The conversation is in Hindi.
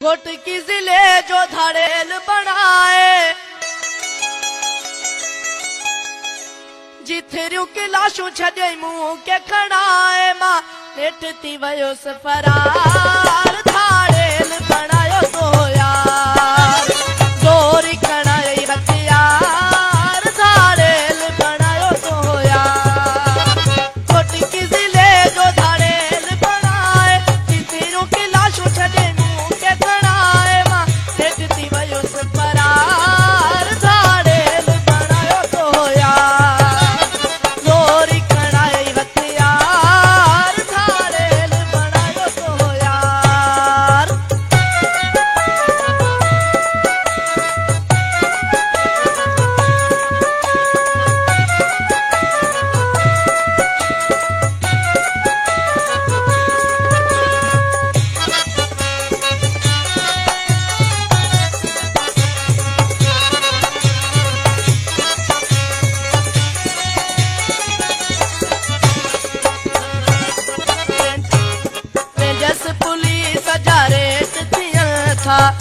घोट की जिले जो धड़ेल बनाए जिथरियों के लाशों छड़े मुंह के खड़ाए मां लेटती वयो सफरार धड़ेल बनायो तो यार गोरी खड़ाए हथियार धड़ेल बनायो तो यार घोट की जिले जो धड़ेल बनाए जिथरियों के लाशों छड़े था